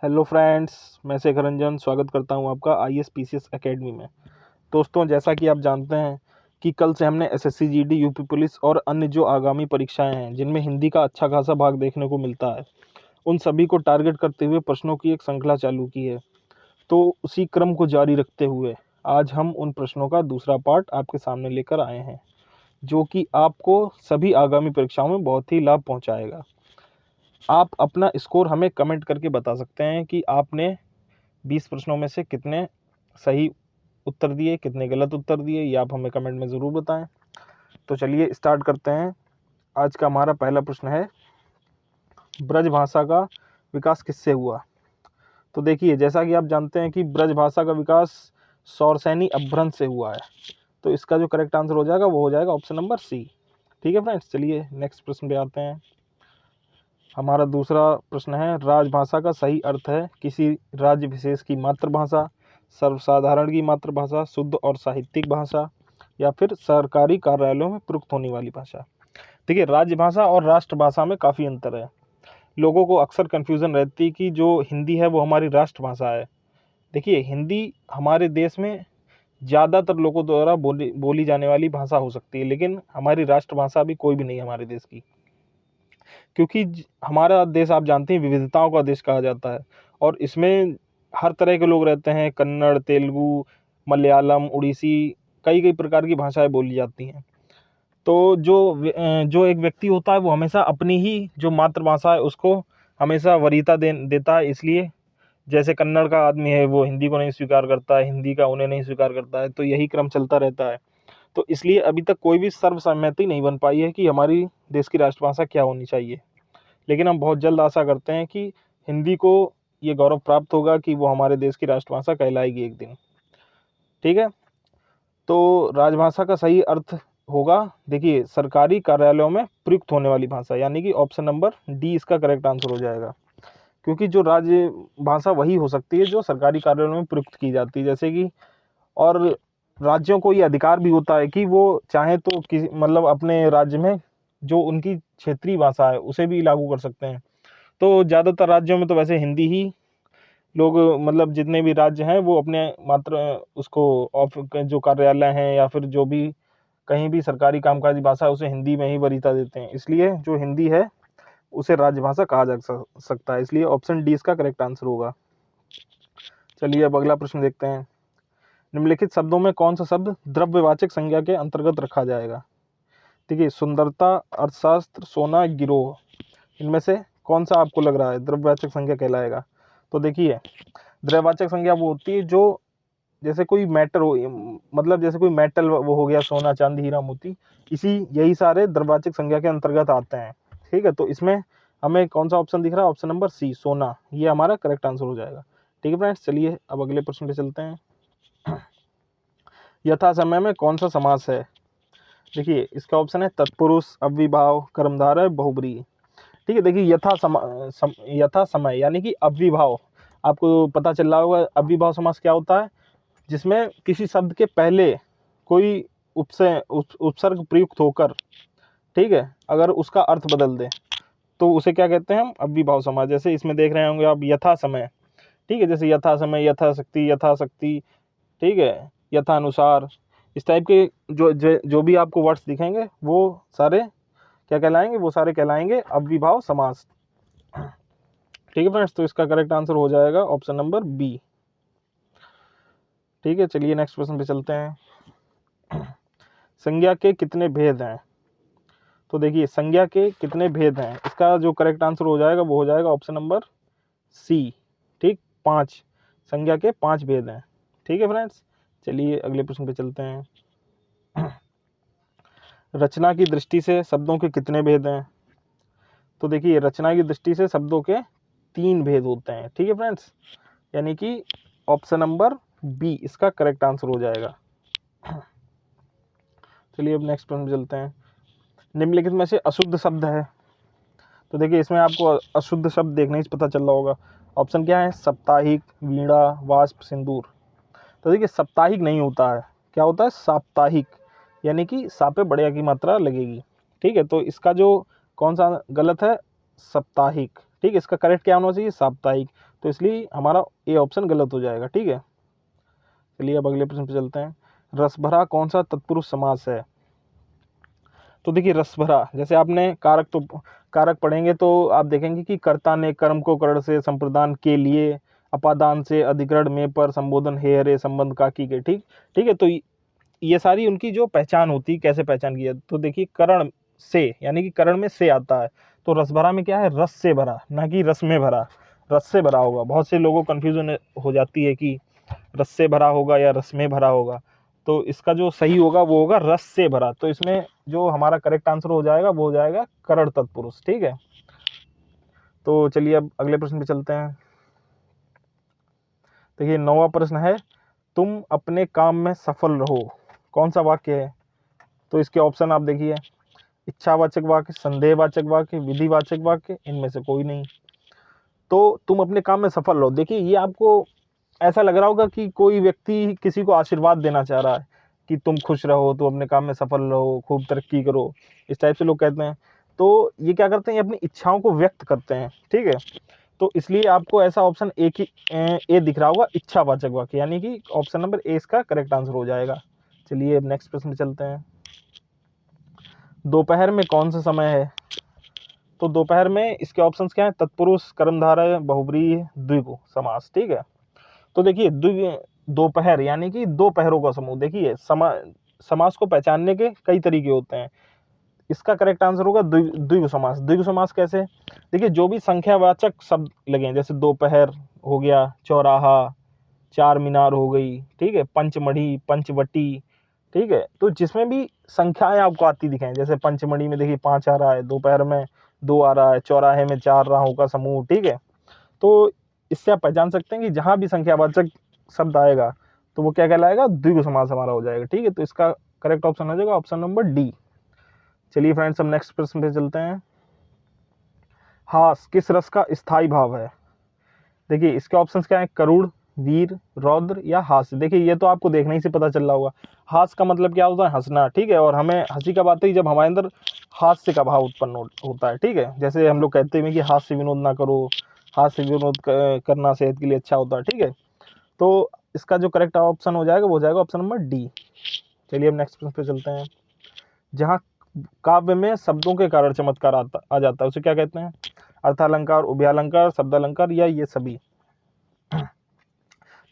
Hello friends, मैं शेखर रंजन स्वागत करता हूं आपका IAS PCS एकेडमी में। दोस्तों, जैसा कि आप जानते हैं कि कल से हमने SSC GD यूपी पुलिस और अन्य जो आगामी परीक्षाएं हैं जिनमें हिंदी का अच्छा खासा भाग देखने को मिलता है, उन सभी को टारगेट करते हुए प्रश्नों की एक श्रृंखला चालू की है। तो उसी क्रम को जारी रखते हुए आज हम उन प्रश्नों का दूसरा पार्ट आपके सामने लेकर आए हैं, जो कि आपको सभी आगामी परीक्षाओं में बहुत ही लाभ पहुँचाएगा। आप अपना स्कोर हमें कमेंट करके बता सकते हैं कि आपने 20 प्रश्नों में से कितने सही उत्तर दिए, कितने गलत उत्तर दिए, ये आप हमें कमेंट में ज़रूर बताएं। तो चलिए स्टार्ट करते हैं। आज का हमारा पहला प्रश्न है, ब्रज भाषा का विकास किससे हुआ? तो देखिए, जैसा कि आप जानते हैं कि ब्रज भाषा का विकास सौरसैनी अपभ्रंश से हुआ है। तो इसका जो करेक्ट आंसर हो जाएगा वो हो जाएगा ऑप्शन नंबर सी। ठीक है फ्रेंड्स, चलिए नेक्स्ट प्रश्न पे आते हैं। हमारा दूसरा प्रश्न है, राजभाषा का सही अर्थ है किसी राज्य विशेष की मातृभाषा, सर्वसाधारण की मातृभाषा, शुद्ध और साहित्यिक भाषा, या फिर सरकारी कार्यालयों में प्रयुक्त होने वाली भाषा। देखिए, राजभाषा और राष्ट्रभाषा में काफ़ी अंतर है। लोगों को अक्सर कन्फ्यूज़न रहती है कि जो हिंदी है वो हमारी राष्ट्रभाषा है। देखिए, हिंदी हमारे देश में ज़्यादातर लोगों द्वारा बोली जाने वाली भाषा हो सकती है, लेकिन हमारी राष्ट्रभाषा भी कोई भी नहीं है हमारे देश की। क्योंकि हमारा देश आप जानते हैं विविधताओं का देश कहा जाता है, और इसमें हर तरह के लोग रहते हैं। कन्नड़, तेलुगु, मलयालम, उड़ीसी, कई कई प्रकार की भाषाएं बोली जाती हैं। तो जो एक व्यक्ति होता है वो हमेशा अपनी ही जो मातृभाषा है उसको हमेशा वरीयता देता है। इसलिए जैसे कन्नड़ का आदमी है वो हिंदी को नहीं स्वीकार करता है, हिंदी का उन्हें नहीं स्वीकार करता है, तो यही क्रम चलता रहता है। तो इसलिए अभी तक कोई भी सर्वसम्मति नहीं बन पाई है कि हमारी देश की राष्ट्रभाषा क्या होनी चाहिए। लेकिन हम बहुत जल्द आशा करते हैं कि हिंदी को ये गौरव प्राप्त होगा कि वो हमारे देश की राष्ट्रभाषा कहलाएगी एक दिन। ठीक है, तो राजभाषा का सही अर्थ होगा, देखिए, सरकारी कार्यालयों में प्रयुक्त होने वाली भाषा, यानी कि ऑप्शन नंबर डी इसका करेक्ट आंसर हो जाएगा। क्योंकि जो राज्य भाषा वही हो सकती है जो सरकारी कार्यालयों में प्रयुक्त की जाती है। जैसे कि और राज्यों को ये अधिकार भी होता है कि वो चाहे तो किसी मतलब अपने राज्य में जो उनकी क्षेत्रीय भाषा है उसे भी लागू कर सकते हैं। तो ज़्यादातर राज्यों में तो वैसे हिंदी ही लोग, मतलब जितने भी राज्य हैं वो अपने मात्र उसको जो कार्यालय हैं या फिर जो भी कहीं भी सरकारी कामकाजी भाषा है उसे हिंदी में ही वरीयता देते हैं। इसलिए जो हिंदी है उसे राजभाषा कहा जा सकता है। इसलिए ऑप्शन डी इसका करेक्ट आंसर होगा। चलिए अब अगला प्रश्न देखते हैं। निम्नलिखित शब्दों में कौन सा शब्द द्रव्यवाचक संज्ञा के अंतर्गत रखा जाएगा? देखिए, सुंदरता, अर्थशास्त्र, सोना, गिरोह, इनमें से कौन सा आपको लग रहा है द्रव्यवाचक संज्ञा कहलाएगा? तो देखिए, द्रव्यवाचक संज्ञा वो होती है जो जैसे कोई मैटर हो, मतलब जैसे कोई मेटल वो हो गया, सोना, चांदी, हीरा, मोती, यही सारे द्रव्यवाचक संज्ञा के अंतर्गत आते हैं। ठीक है, तो इसमें हमें कौन सा ऑप्शन दिख रहा है? ऑप्शन नंबर सी, सोना, ये हमारा करेक्ट आंसर हो जाएगा। ठीक है फ्रेंड्स, चलिए अब अगले प्रश्न पे चलते हैं। यथा समय में कौन सा समास है? देखिए, इसका ऑप्शन है तत्पुरुष, अव्ययीभाव, कर्मधारय, बहुब्रीहि। ठीक है, देखिए, यथा समय यानी कि अव्ययीभाव, आपको पता चल रहा होगा अव्ययीभाव समास क्या होता है? जिसमें किसी शब्द के पहले कोई उपसर्ग प्रयुक्त होकर, ठीक है, अगर उसका अर्थ बदल दे तो उसे क्या कहते हैं हम? अव्ययीभाव समास। जैसे इसमें देख रहे होंगे आप, यथा समय, ठीक है, जैसे यथा समय, यथाशक्ति, यथाशक्ति, ठीक है, यथानुसार, इस टाइप के जो भी आपको वर्ड्स दिखेंगे वो सारे क्या कहलाएंगे? वो सारे कहलाएंगे अव्ययीभाव समास। ठीक है फ्रेंड्स, तो इसका करेक्ट आंसर हो जाएगा ऑप्शन नंबर बी। ठीक है, चलिए नेक्स्ट प्रश्न पे चलते हैं। संज्ञा के कितने भेद हैं? तो देखिए, संज्ञा के कितने भेद हैं, इसका जो करेक्ट आंसर हो जाएगा वो हो जाएगा ऑप्शन नंबर सी। ठीक, 5, संज्ञा के 5 भेद हैं। ठीक है फ्रेंड्स, चलिए अगले प्रश्न पे चलते हैं। रचना की दृष्टि से शब्दों के कितने भेद हैं? तो देखिए, रचना की दृष्टि से शब्दों के 3 भेद होते हैं। ठीक है फ्रेंड्स, यानी कि ऑप्शन नंबर बी इसका करेक्ट आंसर हो जाएगा। चलिए अब नेक्स्ट प्रश्न पे चलते हैं। निम्नलिखित में से अशुद्ध शब्द है? तो देखिए, इसमें आपको अशुद्ध शब्द देखने से पता चल रहा होगा। ऑप्शन क्या है? साप्ताहिक, वीणा, वाष्प, सिंदूर। तो देखिए, साप्ताहिक नहीं होता है, क्या होता है? साप्ताहिक, यानी कि सा पे बढ़िया की मात्रा लगेगी। ठीक है, तो इसका जो कौन सा गलत है? साप्ताहिक। ठीक है, इसका करेक्ट क्या होना चाहिए? साप्ताहिक। तो इसलिए हमारा ए ऑप्शन गलत हो जाएगा। ठीक है, चलिए अब अगले प्रश्न पे चलते हैं। रसभरा कौन सा तत्पुरुष समास है? तो देखिए रसभरा, जैसे आपने कारक पढ़ेंगे तो आप देखेंगे कि कर्ता ने कर्म को करण से संप्रदान के लिए, अपादान से अधिकरण में, पर संबोधन हे हरे संबंध का की के। ठीक ठीक है, तो ये सारी उनकी जो पहचान होती है, कैसे पहचान की है, तो देखिए करण से, यानी कि करण में से आता है, तो रसभरा में क्या है, रस से भरा, ना कि रस में भरा, रस से भरा होगा। बहुत से लोगों को कन्फ्यूजन हो जाती है कि रस से भरा होगा या रस में भरा होगा, तो इसका जो सही होगा वो होगा रस से भरा। तो इसमें जो हमारा करेक्ट आंसर हो जाएगा वो हो जाएगा करण तत्पुरुष। ठीक है, तो चलिए अब अगले प्रश्न पे चलते हैं। देखिए 9वां प्रश्न है, तुम अपने काम में सफल रहो, कौन सा वाक्य है? तो इसके ऑप्शन आप देखिए, इच्छावाचक वाक्य, संदेहवाचक वाक्य, विधिवाचक वाक्य, इनमें से कोई नहीं। तो तुम अपने काम में सफल रहो, देखिए ये आपको ऐसा लग रहा होगा कि कोई व्यक्ति किसी को आशीर्वाद देना चाह रहा है कि तुम खुश रहो, तुम अपने काम में सफल रहो, खूब तरक्की करो, इस टाइप से लोग कहते हैं। तो ये क्या करते हैं, ये अपनी इच्छाओं को व्यक्त करते हैं। ठीक है, तो इसलिए आपको ऐसा ऑप्शन ए दिख रहा होगा, इच्छावाचक वाक्य, यानी कि ऑप्शन नंबर ए इसका करेक्ट आंसर हो जाएगा। चलिए अब नेक्स्ट प्रश्न पे चलते हैं। दोपहर में कौन सा समय है? तो दोपहर में इसके ऑप्शंस क्या हैं, तत्पुरुष, कर्मधारय, बहुब्रीहि, द्विगु समास। ठीक है, तो देखिए दोपहर यानी कि दो पहरों का समूह। देखिए समास को पहचानने के कई तरीके होते हैं, इसका करेक्ट आंसर होगा द्विगु समास। द्विगु समास कैसे? देखिए जो भी संख्यावाचक शब्द लगे, जैसे दोपहर हो गया, चौराहा, चार मीनार हो गई, ठीक है, पंचमढ़ी, पंचवटी, ठीक है, तो जिसमें भी संख्याएं आपको आती दिखाएं, जैसे पंचमढ़ी में देखिए 5 आ रहा है, दोपहर में 2 आ रहा है, चौराहे में 4 राहों का समूह। ठीक है, तो इससे आप पहचान सकते हैं कि जहां भी संख्यावाचक शब्द आएगा तो वो क्या कहलाएगा, द्विगु समास हमारा हो जाएगा। ठीक है, तो इसका करेक्ट ऑप्शन हो जाएगा ऑप्शन नंबर डी। चलिए फ्रेंड्स, हम नेक्स्ट प्रश्न पे चलते हैं। हास किस रस का स्थायी भाव है? देखिए इसके ऑप्शंस क्या है, करुण, वीर, रौद्र या हास्य। देखिए ये तो आपको देखने ही से पता चल रहा होगा, हास्य का मतलब क्या होता है, हंसना। ठीक है, और हमें हंसी कब आती है, जब हमारे अंदर हास्य का भाव उत्पन्न होता है। ठीक है, जैसे हम लोग कहते हैं कि हास्य विनोद ना करो, हास्य विनोद करना सेहत के लिए अच्छा होता है। ठीक है, तो इसका जो करेक्ट ऑप्शन हो जाएगा वो हो जाएगा ऑप्शन नंबर डी। चलिए अब नेक्स्ट प्रश्न पे चलते हैं। जहाँ काव्य में शब्दों के कारण चमत्कार आ जाता है उसे क्या कहते हैं? अर्थालंकार, उभयालंकार, शब्दालंकार या ये सभी?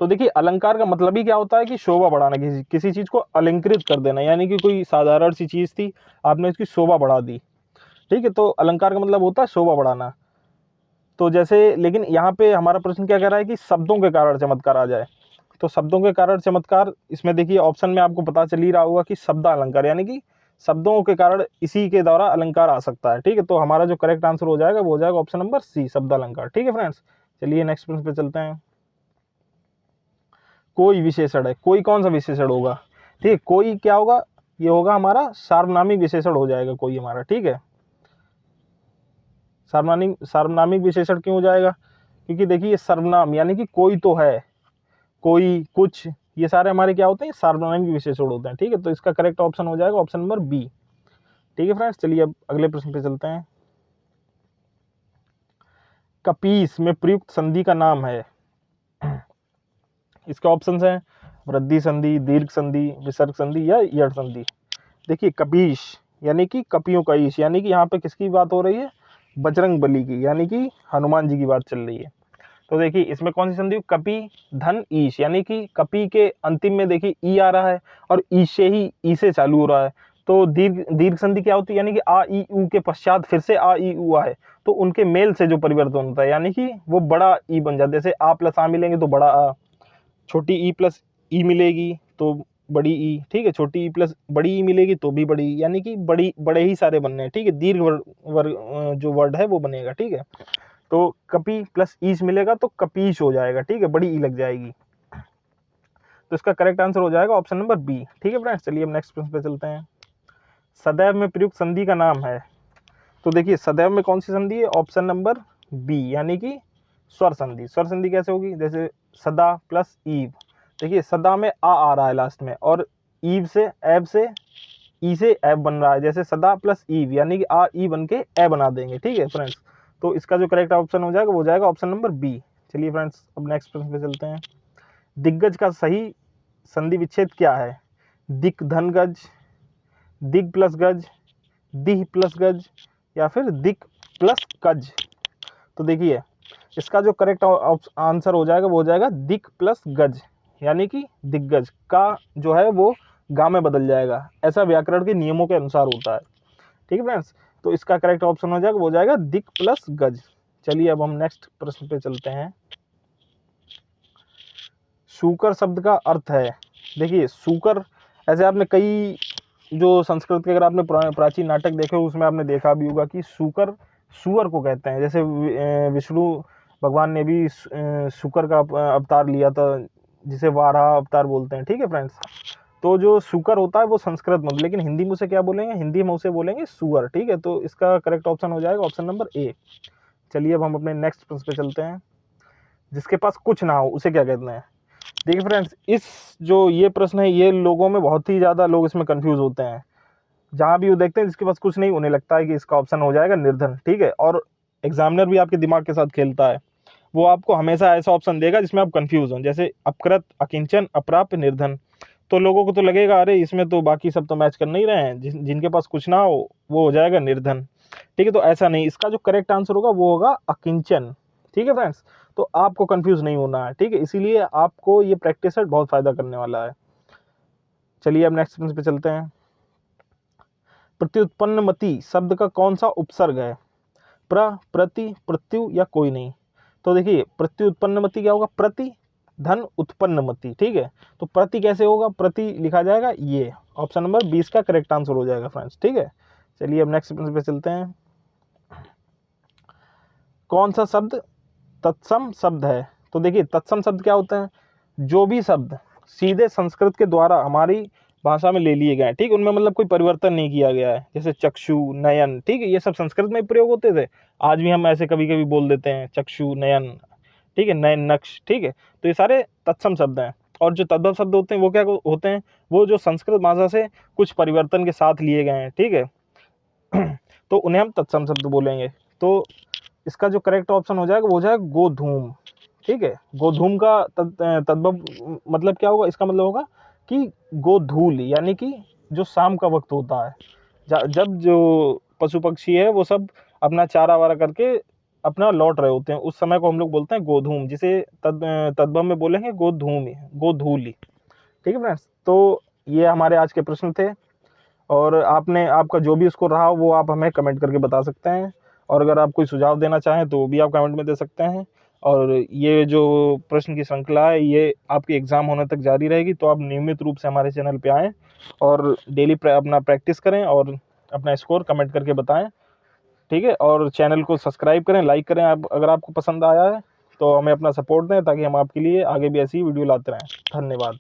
तो देखिए अलंकार का मतलब ही क्या होता है कि शोभा बढ़ाना, किसी चीज को अलंकृत कर देना, यानी कि कोई साधारण सी चीज थी, आपने उसकी शोभा बढ़ा दी। ठीक है, तो अलंकार का मतलब होता है शोभा बढ़ाना। तो जैसे, लेकिन यहाँ पे हमारा प्रश्न क्या कह रहा है कि शब्दों के कारण चमत्कार आ जाए, तो शब्दों के कारण चमत्कार, इसमें देखिए ऑप्शन में आपको पता चल ही रहा होगा कि शब्दालंकार, यानी कि शब्दों के कारण इसी के द्वारा अलंकार आ सकता है। ठीक है, तो हमारा जो करेक्ट आंसर हो जाएगा वो हो जाएगा ऑप्शन नंबर सी, शब्दालंकार। ठीक है फ्रेंड्स, चलिए नेक्स्ट प्रश्न पे चलते हैं। कोई विशेषण है, कोई कौन सा विशेषण होगा? ठीक है, कोई क्या होगा, ये होगा हमारा सार्वनामिक विशेषण हो जाएगा कोई हमारा। ठीक है, सार्वनामिक विशेषण क्यों हो जाएगा? क्योंकि देखिए सर्वनाम यानी कि कोई तो है, कोई, कुछ, ये सारे हमारे क्या होते हैं, सार्वनामिक विशेषण होते हैं। ठीक है, तो इसका करेक्ट ऑप्शन हो जाएगा ऑप्शन नंबर बी। ठीक है फ्रेंड्स, चलिए अब अगले प्रश्न पे चलते हैं। कपीस में प्रयुक्त संधि का नाम है? इसके ऑप्शंस हैं वृद्धि संधि, दीर्घ संधि, विसर्ग संधि या यड़ संधि। देखिए कपीश यानी कि कपियों का ईश, यानी कि यहाँ पे किसकी बात हो रही है, बजरंग बली की, यानी कि हनुमान जी की बात चल रही है। तो देखिए इसमें कौन सी संधि, कपि धन ईश, यानी कि कपि के अंतिम में देखिए ई आ रहा है और ई से ही ई से चालू हो रहा है। तो दीर्घ संधि क्या होती है, यानी कि आ ई उ के पश्चात फिर से आ ई उ आए, तो उनके मेल से जो परिवर्तन होता है, यानी कि वो बड़ा ई बन जाता है। जैसे आ प्लस आ मिलेंगे तो बड़ा आ, छोटी ई प्लस ई मिलेगी तो बड़ी ई। ठीक है, छोटी ई प्लस बड़ी ई मिलेगी तो भी बड़ी ई, यानी कि बड़े ही सारे बनने हैं। ठीक है, दीर्घ जो वर्ड है वो बनेगा। ठीक है, तो कपी प्लस ईश मिलेगा तो कपीश हो जाएगा। ठीक है, बड़ी ई लग जाएगी, तो इसका करेक्ट आंसर हो जाएगा ऑप्शन नंबर बी। ठीक है फ्रेंड्स, चलिए अब नेक्स्ट प्रश्न पे चलते हैं। सदैव में प्रयुक्त संधि का नाम है? तो देखिए सदैव में कौन सी संधि है, ऑप्शन नंबर बी, यानी कि स्वर संधि। स्वर संधि कैसे होगी, जैसे सदा प्लस ईव, देखिए सदा में आ रहा है लास्ट में, और ईव से एब से ई से एब बन रहा है, जैसे सदा प्लस ईव, यानी कि आ ई बन के ए बना देंगे। ठीक है फ्रेंड्स, तो इसका जो करेक्ट ऑप्शन हो जाएगा वो हो जाएगा ऑप्शन नंबर बी। चलिए फ्रेंड्स, अब नेक्स्ट प्रश्न पे चलते हैं। दिग्गज का सही संधि विच्छेद क्या है? दिक धन गज, दिग प्लस गज, दिह प्लस गज, या फिर दिक प्लस गज। तो देखिए, इसका जो करेक्ट आंसर हो जाएगा वो हो जाएगा दिक प्लस गज, यानी कि दिग्गज का जो है वो गा में बदल जाएगा। ऐसा व्याकरण के नियमों के अनुसार होता है। ठीक है फ्रेंड्स, तो इसका करेक्ट ऑप्शन हो जाएगा वो हो जाएगा दिक प्लस गज। चलिए अब हम नेक्स्ट प्रश्न पे चलते हैं। सूकर शब्द का अर्थ है। देखिए, सूकर, ऐसे आपने कई जो संस्कृत के अगर आपने प्राचीन नाटक देखे हो उसमें आपने देखा भी होगा कि सूकर सुअर को कहते हैं। जैसे विष्णु भगवान ने भी सूकर का अवतार लिया था, जिसे वाराह अवतार बोलते हैं। ठीक है फ्रेंड्स, तो जो सूकर होता है वो संस्कृत में, लेकिन हिंदी में उसे क्या बोलेंगे? हिंदी में उसे बोलेंगे सुअर। ठीक है, तो इसका करेक्ट ऑप्शन हो जाएगा ऑप्शन नंबर ए। चलिए अब हम अपने नेक्स्ट प्रश्न पे चलते हैं। जिसके पास कुछ ना हो उसे क्या कहते हैं? देखिए फ्रेंड्स, इस जो ये प्रश्न है ये लोगों में बहुत ही ज़्यादा लोग इसमें कंफ्यूज होते हैं। जहाँ भी वो देखते हैं जिसके पास कुछ नहीं, उन्हें लगता है कि इसका ऑप्शन हो जाएगा निर्धन। ठीक है, और एग्जामिनर भी आपके दिमाग के साथ खेलता है। वो आपको हमेशा ऐसा ऑप्शन देगा जिसमें आप कंफ्यूज हों, जैसे अपकृत, अकिंचन, अप्राप्य, निर्धन। तो लोगों को तो लगेगा अरे इसमें तो बाकी सब तो मैच कर नहीं रहे हैं, जिनके पास कुछ ना हो वो हो जाएगा निर्धन। ठीक है, तो ऐसा नहीं, इसका जो करेक्ट आंसर होगा वो होगा अकिंचन। ठीक है फ्रेंड्स, तो आपको कंफ्यूज नहीं होना है। ठीक है, इसीलिए आपको ये प्रैक्टिस सेट बहुत फायदा करने वाला है। चलिए अब नेक्स्ट प्रश्न पे चलते हैं। प्रत्युत्पन्नमति शब्द का कौन सा उपसर्ग है? प्र, प्रति, प्रत्यु या कोई नहीं? तो देखिए, प्रत्युत्पन्नमति क्या होगा? प्रति धन उत्पन्नमति। ठीक है, तो प्रति कैसे होगा? प्रति लिखा जाएगा, ये ऑप्शन नंबर 20 का करेक्ट आंसर हो जाएगा फ्रेंड्स। ठीक है, चलिए अब नेक्स्ट प्रश्न पे चलते हैं। कौन सा शब्द तत्सम शब्द है? तो देखिए, तत्सम शब्द क्या होते हैं? जो भी शब्द सीधे संस्कृत के द्वारा हमारी भाषा में ले लिए गए हैं, ठीक, उनमें मतलब कोई परिवर्तन नहीं किया गया है। जैसे चक्षु, नयन, ठीक है, ये सब संस्कृत में प्रयोग होते थे। आज भी हम ऐसे कभी कभी बोल देते हैं चक्षु, नयन, ठीक है, नयन, नक्श। ठीक है, तो ये सारे तत्सम शब्द हैं। और जो तद्भव शब्द होते हैं वो क्या होते हैं? वो जो संस्कृत भाषा से कुछ परिवर्तन के साथ लिए गए हैं। ठीक है, तो उन्हें हम तत्सम शब्द बोलेंगे। तो इसका जो करेक्ट ऑप्शन हो जाएगा वो हो जाएगा गोधूम। ठीक है, गोधूम का तद्भव मतलब क्या होगा? इसका मतलब होगा कि गोधूल, यानी कि जो शाम का वक्त होता है, जब जो पशु पक्षी है वो सब अपना चारा वारा करके अपना लौट रहे होते हैं, उस समय को हम लोग बोलते हैं गोधूम, जिसे तद्भव में बोलेंगे गोधूम, गोधूली। ठीक है फ्रेंड्स, तो ये हमारे आज के प्रश्न थे, और आपका जो भी स्कोर रहा वो आप हमें कमेंट करके बता सकते हैं। और अगर आप कोई सुझाव देना चाहें तो भी आप कमेंट में दे सकते हैं। और ये जो प्रश्न की श्रृंखला है ये आपकी एग्ज़ाम होने तक जारी रहेगी, तो आप नियमित रूप से हमारे चैनल पे आएँ और डेली अपना प्रैक्टिस करें और अपना स्कोर कमेंट करके बताएं। ठीक है, और चैनल को सब्सक्राइब करें, लाइक करें। आप अगर आपको पसंद आया है तो हमें अपना सपोर्ट दें, ताकि हम आपके लिए आगे भी ऐसी वीडियो लाते रहें। धन्यवाद।